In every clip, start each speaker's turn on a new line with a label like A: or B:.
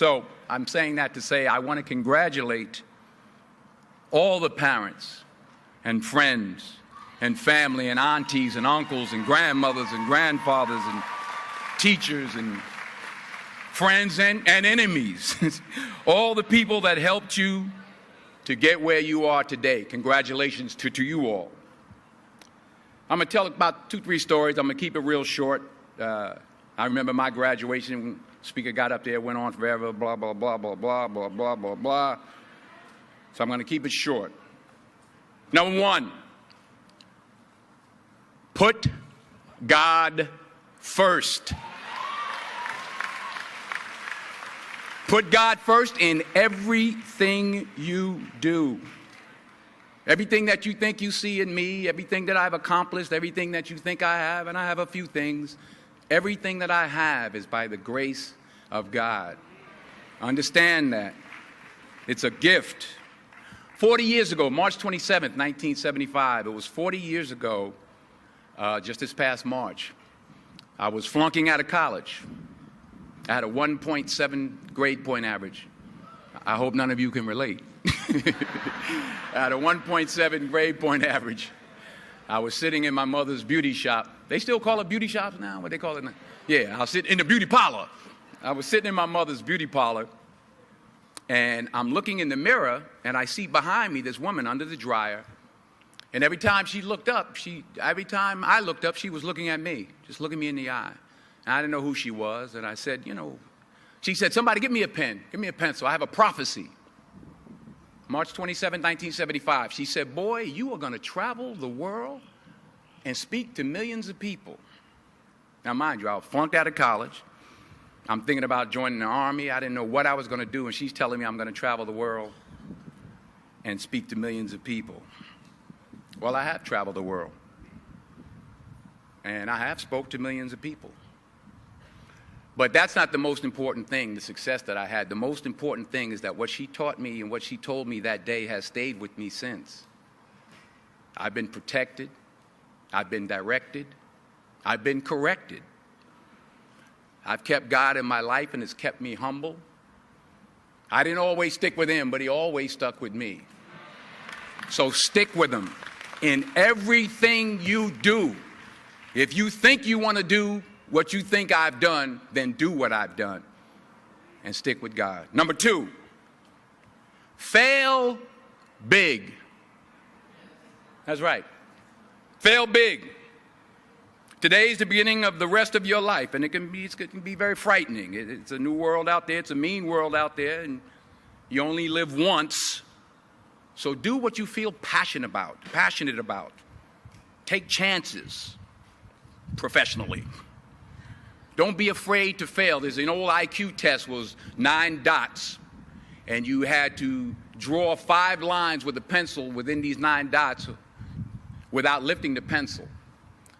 A: So I'm saying that to say I want to congratulate all the parents and friends and family and aunties and uncles and grandmothers and grandfathers and teachers and friends and enemies, all the people that helped you to get where you are today. Congratulations to you all. I'm going to tell about 2-3 stories. I'm going to keep it real short. I remember my graduation, when the speaker got up there, went on forever, blah, blah, blah, blah, blah, blah, blah, blah, blah. So I'm going to keep it short. Number 1, put God first. Put God first in everything you do. Everything that you think you see in me, everything that I've accomplished, everything that you think I have, and I have a few things, everything that I have is by the grace of God. Understand that. It's a gift. 40 years ago, March 27th, 1975, it was 40 years ago, just this past March, I was flunking out of college. I had a 1.7 grade point average. I hope none of you can relate. I had a 1.7 grade point average. I was sitting in my mother's beauty shop. They still call it beauty shops now? What they call it now? Yeah, I was sitting in the beauty parlor. I was sitting in my mother's beauty parlor, and I'm looking in the mirror, and I see behind me this woman under the dryer. And every time she looked up, every time I looked up, she was looking at me, just looking me in the eye. And I didn't know who she was, and I said, she said, somebody give me a pen, give me a pencil. I have a prophecy. March 27, 1975, she said, boy, you are going to travel the world and speak to millions of people. Now, mind you, I was flunked out of college. I'm thinking about joining the Army. I didn't know what I was going to do, and she's telling me I'm going to travel the world and speak to millions of people. Well, I have traveled the world, and I have spoke to millions of people. But that's not the most important thing, the success that I had. The most important thing is that what she taught me and what she told me that day has stayed with me since. I've been protected. I've been directed. I've been corrected. I've kept God in my life, and it's kept me humble. I didn't always stick with him, but he always stuck with me. So stick with him in everything you do. If you think you want to do what you think I've done, then do what I've done and stick with God. Number 2, fail big. That's right. Fail big. Today's the beginning of the rest of your life, and it can be very frightening. It's a new world out there. It's a mean world out there, and you only live once. So do what you feel passionate about. Take chances professionally. Don't be afraid to fail. There's an old IQ test, was 9 dots, and you had to draw 5 lines with a pencil within these 9 dots without lifting the pencil.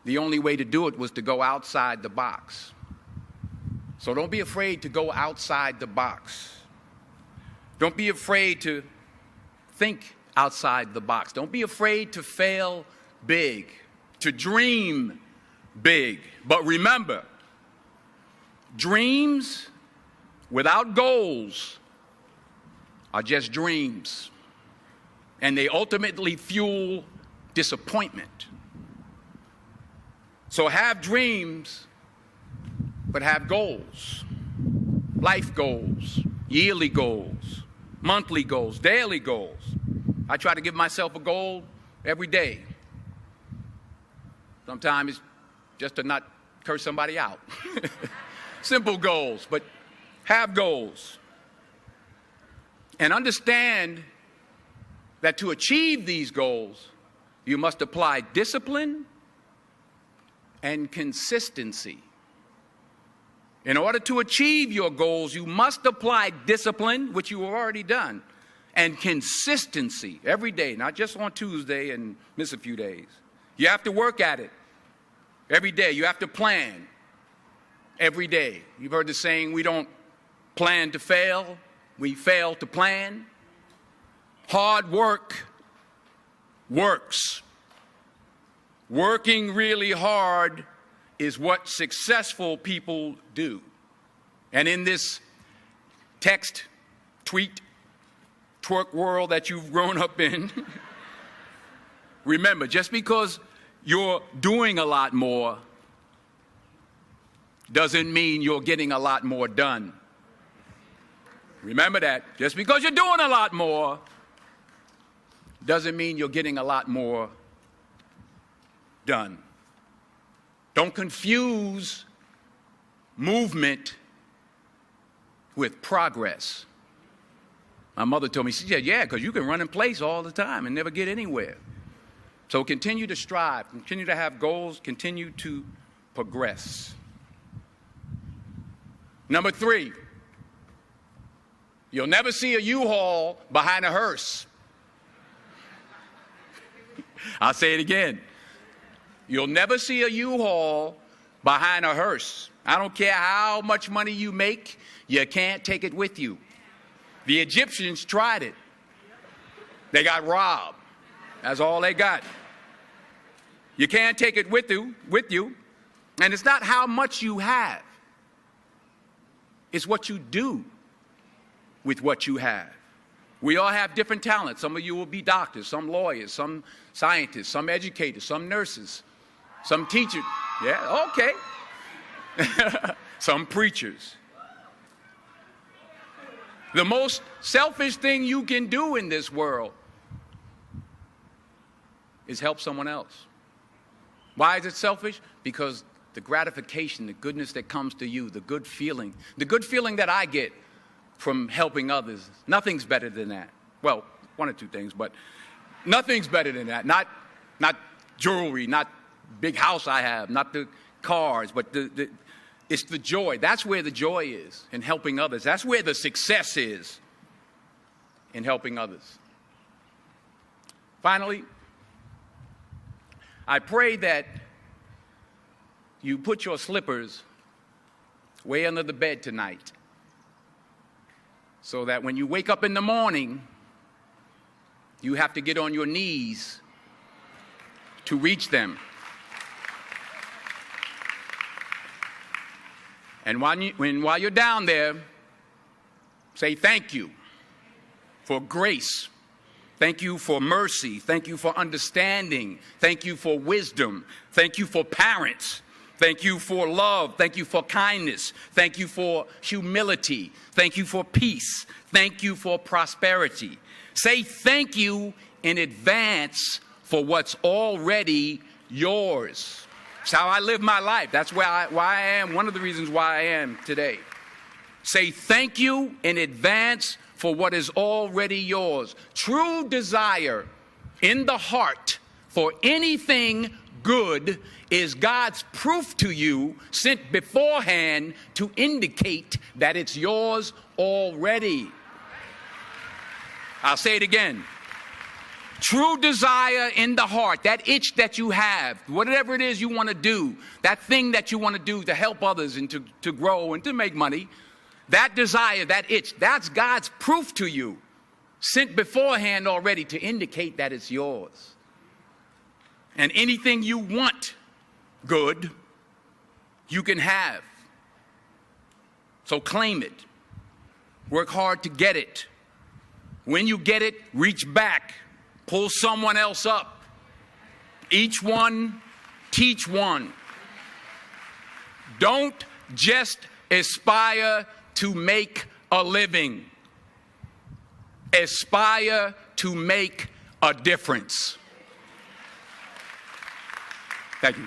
A: The only way to do it was to go outside the box. So don't be afraid to go outside the box. Don't be afraid to think outside the box. Don't be afraid to fail big, to dream big. But remember, dreams without goals are just dreams, and they ultimately fuel disappointment. So have dreams, but have goals. Life goals, yearly goals, monthly goals, daily goals. I try to give myself a goal every day. Sometimes it's just to not curse somebody out. Simple goals, but have goals. And understand that to achieve these goals, you must apply discipline and consistency. In order to achieve your goals, you must apply discipline, which you have already done, and consistency every day, not just on Tuesday and miss a few days. You have to work at it every day. You have to plan every day. You've heard the saying, we don't plan to fail, we fail to plan. Hard work works. Working really hard is what successful people do. And in this text, tweet, twerk world that you've grown up in, remember, just because you're doing a lot more doesn't mean you're getting a lot more done. Remember that. Just because you're doing a lot more doesn't mean you're getting a lot more done. Don't confuse movement with progress. My mother told me, she said, yeah, because you can run in place all the time and never get anywhere. So continue to strive, continue to have goals, continue to progress. Number 3, you'll never see a U-Haul behind a hearse. I'll say it again. You'll never see a U-Haul behind a hearse. I don't care how much money you make, you can't take it with you. The Egyptians tried it. They got robbed. That's all they got. You can't take it with you. And it's not how much you have. It's what you do with what you have. We all have different talents. Some of you will be doctors, some lawyers, some scientists, some educators, some nurses, some teachers. Yeah, okay. Some preachers. The most selfish thing you can do in this world is help someone else. Why is it selfish? Because the gratification, the goodness that comes to you, the good feeling that I get from helping others, nothing's better than that. Well, one or two things, but nothing's better than that. Not jewelry, not big house I have, not the cars, but it's the joy. That's where the joy is, in helping others. That's where the success is, in helping others. Finally, I pray that you put your slippers way under the bed tonight, so that when you wake up in the morning, you have to get on your knees to reach them. And while you're down there, say thank you for grace. Thank you for mercy. Thank you for understanding. Thank you for wisdom. Thank you for parents. Thank you for love. Thank you for kindness. Thank you for humility. Thank you for peace. Thank you for prosperity. Say thank you in advance for what's already yours. It's how I live my life. That's why I am, one of the reasons why I am today. Say thank you in advance for what is already yours. True desire in the heart for anything good is God's proof to you, sent beforehand to indicate that it's yours already. I'll say it again. True desire in the heart, that itch that you have, whatever it is you want to do, that thing that you want to do to help others and to grow and to make money, that desire, that itch, that's God's proof to you, sent beforehand already to indicate that it's yours. And anything you want good, you can have. So claim it. Work hard to get it. When you get it, reach back. Pull someone else up. Each one, teach one. Don't just aspire to make a living. Aspire to make a difference. Thank you.